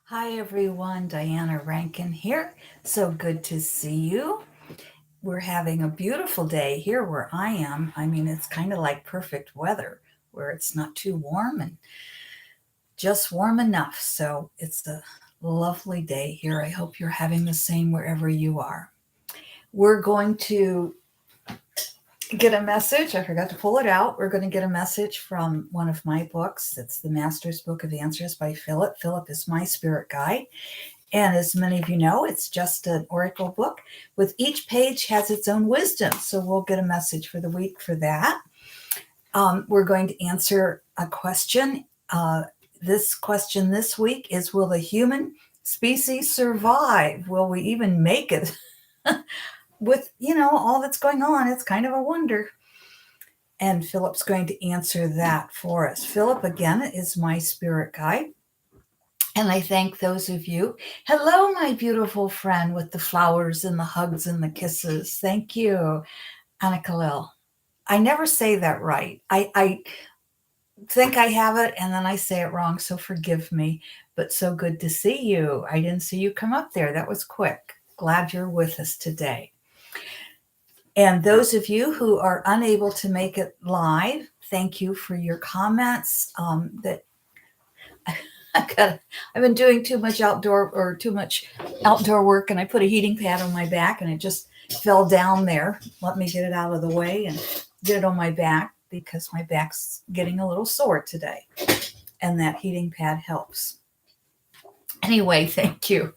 Hi everyone, Diana Rankin here. So good to see you. We're having a beautiful day here where I am. I mean, it's kind of like perfect weather where it's not too warm and just warm enough. So it's a lovely day here. I hope you're having the same wherever you are. We're going to get a message. I forgot to pull it out. We're going to get a message from one of my books. It's the Master's Book of Answers by Phillip. Phillip is my spirit guide. And as many of you know, it's just an oracle book with each page has its own wisdom. So we'll get a message for the week for that. We're going to answer a question. This question this week is, will the human species survive? Will we even make it? With, all that's going on, it's kind of a wonder. And Philip's going to answer that for us. Philip, again, is my spirit guide. And I thank those of you. Hello, my beautiful friend with the flowers and the hugs and the kisses. Thank you, Anna Khalil. I never say that right. I think I have it and then I say it wrong, so forgive me. But so good to see you. I didn't see you come up there. That was quick. Glad you're with us today. And those of you who are unable to make it live, thank you for your comments. I've been doing too much outdoor work, and I put a heating pad on my back and it just fell down there. Let me get it out of the way and get it on my back because my back's getting a little sore today, and that heating pad helps. Anyway, thank you.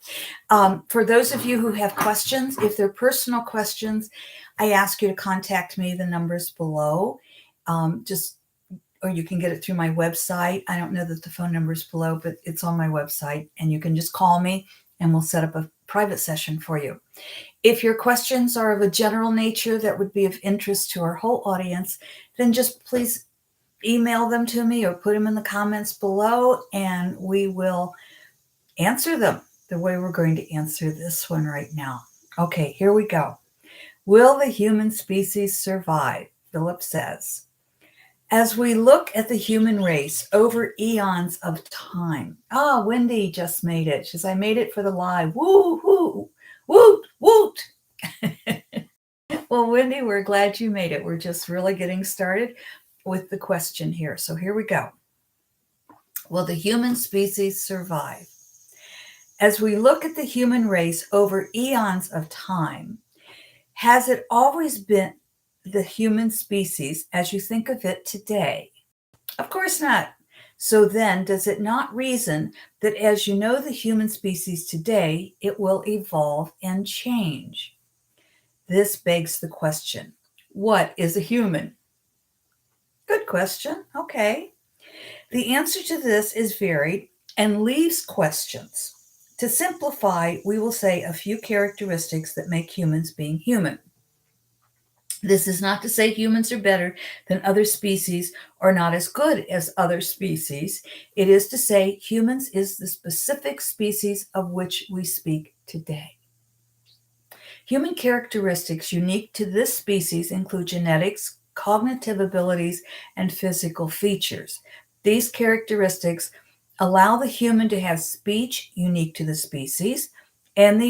For those of you who have questions, if they're personal questions, I ask you to contact me. The number's below. Or you can get it through my website. I don't know that the phone number is below, but it's on my website, and you can just call me and we'll set up a private session for you. If your questions are of a general nature that would be of interest to our whole audience, then just please email them to me or put them in the comments below, and we will answer them the way we're going to answer this one right now. Okay, here we go. Will the human species survive? Philip says. As we look at the human race over eons of time. Wendy just made it. She says, I made it for the live. Woo, woo, woot, woot. Well, Wendy, we're glad you made it. We're just really getting started with the question here. So here we go. Will the human species survive? As we look at the human race over eons of time, has it always been the human species as you think of it today? Of course not. So then, does it not reason that as you know the human species today, it will evolve and change? This begs the question, what is a human? Good question. Okay. The answer to this is varied and leaves questions. To simplify, we will say a few characteristics that make humans being human. This is not to say humans are better than other species or not as good as other species. It is to say humans is the specific species of which we speak today. Human characteristics unique to this species include genetics, cognitive abilities, and physical features. These characteristics allow the human to have speech unique to the species and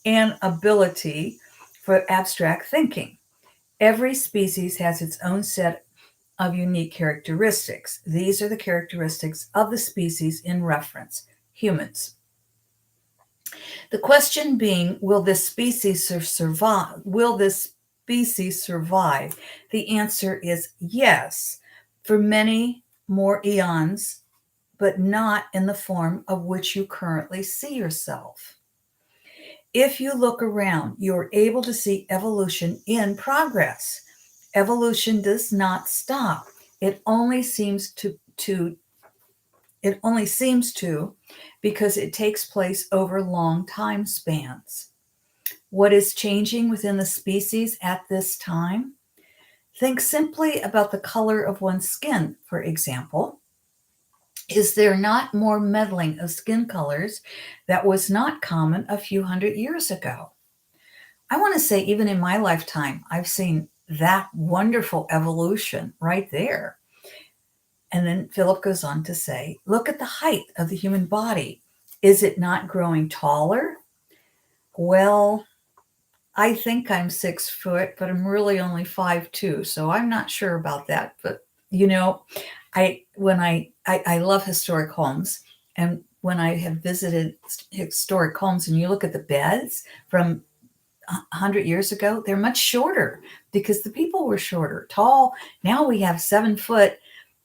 an ability for abstract thinking. Every species has its own set of unique characteristics. These are the characteristics of the species in reference, humans. The question being, will this species survive? Will this species survive? The answer is yes, for many more eons, but not in the form of which you currently see yourself. If you look around, you're able to see evolution in progress. Evolution does not stop. It only seems to because it takes place over long time spans. What is changing within the species at this time? Think simply about the color of one's skin, for example. Is there not more meddling of skin colors that was not common a few hundred years ago? I want to say, even in my lifetime, I've seen that wonderful evolution right there. And then Philip goes on to say, look at the height of the human body. Is it not growing taller? Well, I think I'm 6 foot, but I'm really only 5'2", so I'm not sure about that. But you know, I love historic homes, and when I have visited historic homes, and you look at the beds from 100 years ago, they're much shorter because the people were shorter. Tall. Now we have 7 foot.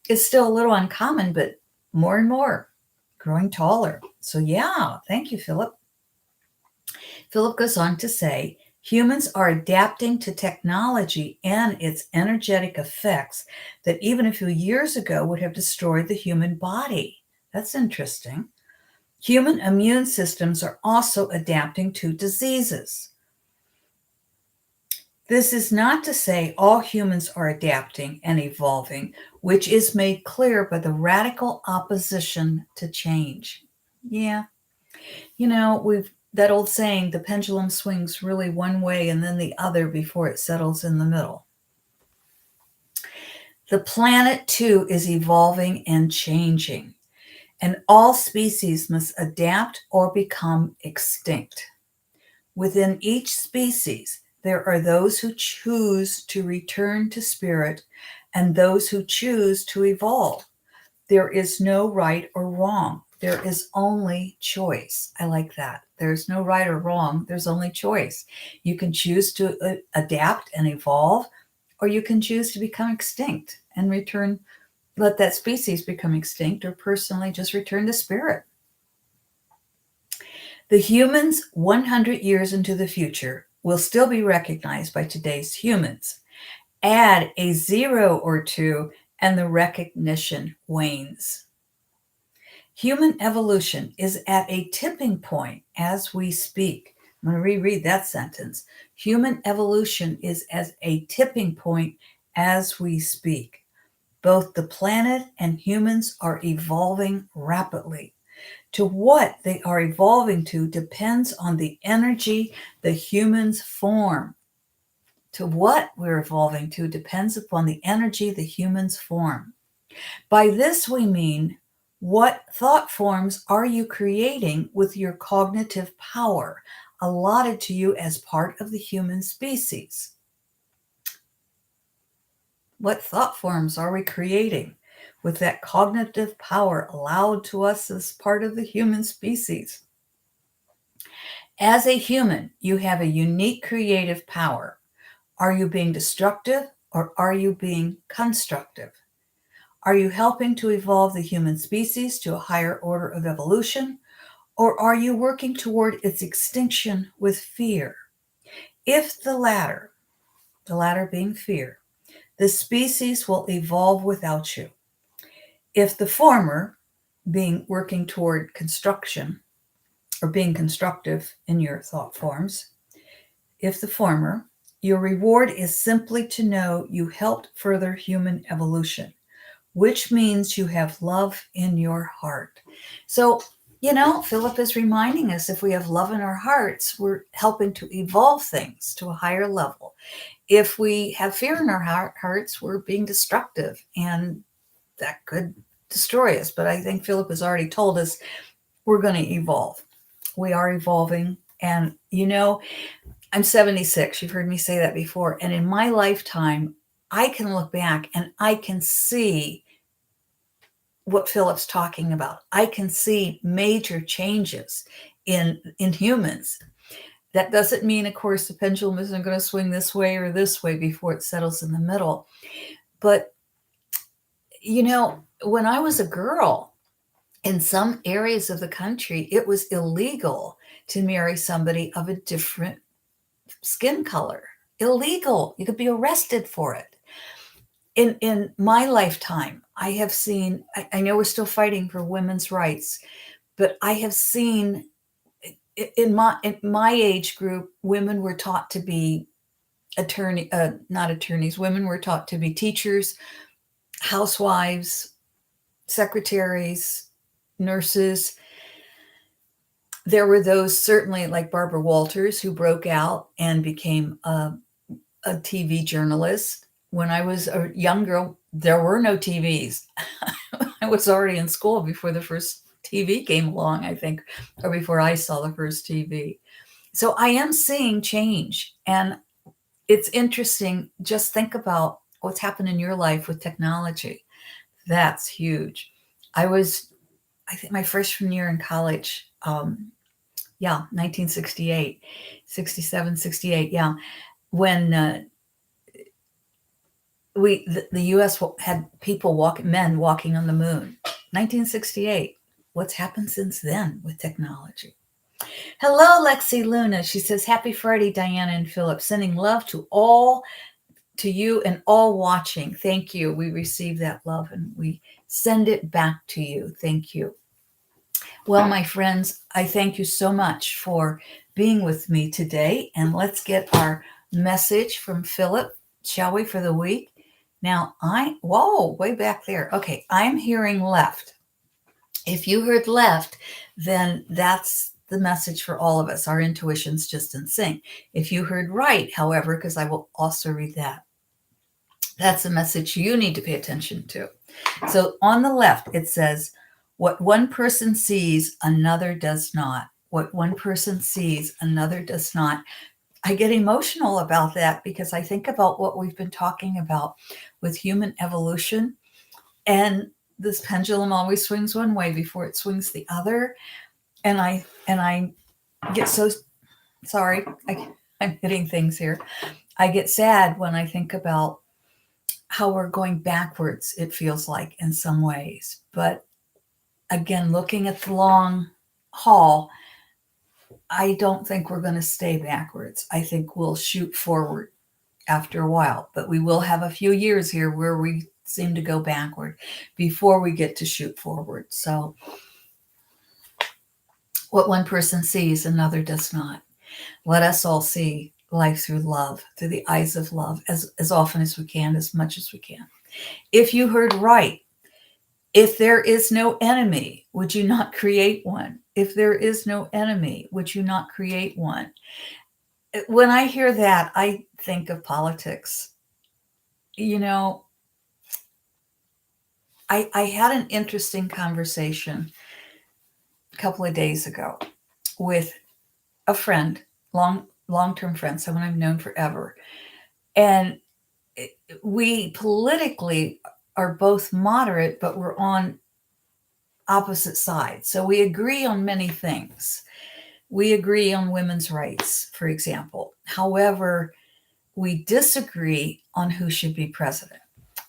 It's still a little uncommon, but more and more growing taller. So yeah, thank you, Philip. Philip goes on to say, humans are adapting to technology and its energetic effects that even a few years ago would have destroyed the human body. That's interesting. Human immune systems are also adapting to diseases. This is not to say all humans are adapting and evolving, which is made clear by the radical opposition to change. Yeah, we've that old saying, the pendulum swings really one way and then the other before it settles in the middle. The planet, too, is evolving and changing, and all species must adapt or become extinct. Within each species, there are those who choose to return to spirit and those who choose to evolve. There is no right or wrong. There is only choice. I like that. There's no right or wrong. There's only choice. You can choose to adapt and evolve, or you can choose to become extinct and return, let that species become extinct, or personally just return to spirit. The humans 100 years into the future will still be recognized by today's humans. Add a zero or two, and the recognition wanes. Human evolution is at a tipping point as we speak. I'm going to reread that sentence. Human evolution is at a tipping point as we speak. Both the planet and humans are evolving rapidly. To what they are evolving to depends on the energy the humans form. To what we're evolving to depends upon the energy the humans form. By this we mean, what thought forms are you creating with your cognitive power allotted to you as part of the human species? What thought forms are we creating with that cognitive power allowed to us as part of the human species? As a human, you have a unique creative power. Are you being destructive or are you being constructive? Are you helping to evolve the human species to a higher order of evolution, or are you working toward its extinction with fear? If the latter being fear, the species will evolve without you. If the former, being working toward construction or being constructive in your thought forms, if the former, your reward is simply to know you helped further human evolution, which means you have love in your heart. So, Philip is reminding us, if we have love in our hearts, we're helping to evolve things to a higher level. If we have fear in our hearts, we're being destructive, and that could destroy us. But I think Philip has already told us we're going to evolve. We are evolving. And, I'm 76. You've heard me say that before. And in my lifetime, I can look back and I can see what Philip's talking about. I can see major changes in humans. That doesn't mean, of course, the pendulum isn't going to swing this way or this way before it settles in the middle. But, when I was a girl, in some areas of the country, it was illegal to marry somebody of a different skin color. Illegal. You could be arrested for it. In my lifetime, I have seen, I know we're still fighting for women's rights, but I have seen in my age group, women were taught to be not attorneys, women were taught to be teachers, housewives, secretaries, nurses. There were those certainly like Barbara Walters who broke out and became a TV journalist. When I was a young girl, there were no TVs. I was already in school before the first TV came along, I think, or before I saw the first TV. So I am seeing change. And it's interesting. Just think about what's happened in your life with technology. That's huge. I was, I think, my freshman year in college. Yeah, 1968, 67, 68. Yeah. When the US had people men walking on the moon. 1968. What's happened since then with technology? Hello, Lexi Luna. She says, Happy Friday, Diana and Phillip. Sending love to you and all watching. Thank you. We receive that love and we send it back to you. Thank you. Well, my friends, I thank you so much for being with me today. And let's get our message from Phillip, shall we, for the week? Now, whoa, way back there. Okay, I'm hearing left. If you heard left, then that's the message for all of us. Our intuition's just in sync. If you heard right, however, because I will also read that, that's a message you need to pay attention to. So on the left, it says, what one person sees, another does not. What one person sees, another does not. I get emotional about that because I think about what we've been talking about with human evolution. And this pendulum always swings one way before it swings the other. And I get so sorry. I'm hitting things here. I get sad when I think about how we're going backwards, it feels like in some ways. But again, looking at the long haul, I don't think we're going to stay backwards. I think we'll shoot forward after a while, but we will have a few years here where we seem to go backward before we get to shoot forward. So what one person sees, another does not. Let us all see life through love, through the eyes of love, as often as we can, as much as we can. If you heard right, if there is no enemy, would you not create one? If there is no enemy, would you not create one? When I hear that, I think of politics. You know, I had an interesting conversation a couple of days ago with a friend, long-term friend, someone I've known forever. And we politically are both moderate, but we're on opposite sides. So we agree on many things. We agree on women's rights, for example. However, we disagree on who should be president.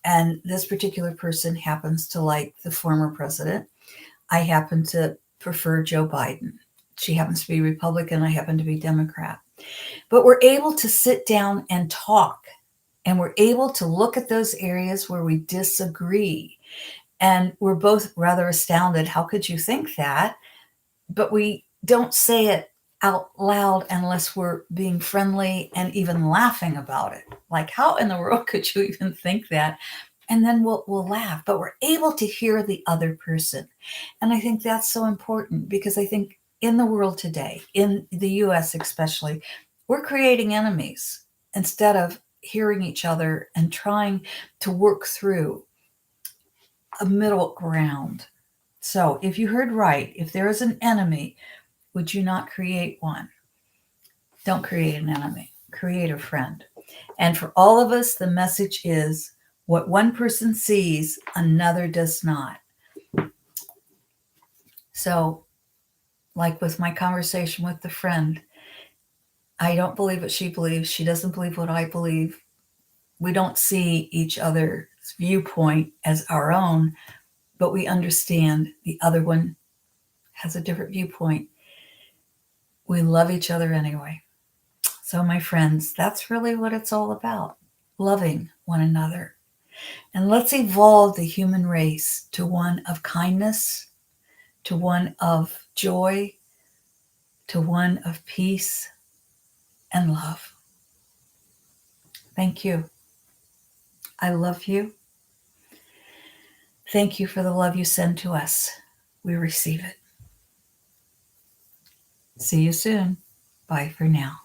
And this particular person happens to like the former president. I happen to prefer Joe Biden. She happens to be Republican. I happen to be Democrat. But we're able to sit down and talk, and we're able to look at those areas where we disagree. And we're both rather astounded. How could you think that? But we don't say it out loud unless we're being friendly and even laughing about it. Like, how in the world could you even think that? And then we'll laugh, but we're able to hear the other person. And I think that's so important because I think in the world today, in the US especially, we're creating enemies instead of hearing each other and trying to work through a middle ground. So if you heard right, if there is an enemy, would you not create one? Don't create an enemy, create a friend. And for all of us, the message is what one person sees, another does not. So, like with my conversation with the friend, I don't believe what she believes. She doesn't believe what I believe. We don't see each other's viewpoint as our own, but we understand the other one has a different viewpoint. We love each other anyway. So, my friends, that's really what it's all about, loving one another. And let's evolve the human race to one of kindness, to one of joy, to one of peace and love. Thank you. I love you. Thank you for the love you send to us. We receive it. See you soon. Bye for now.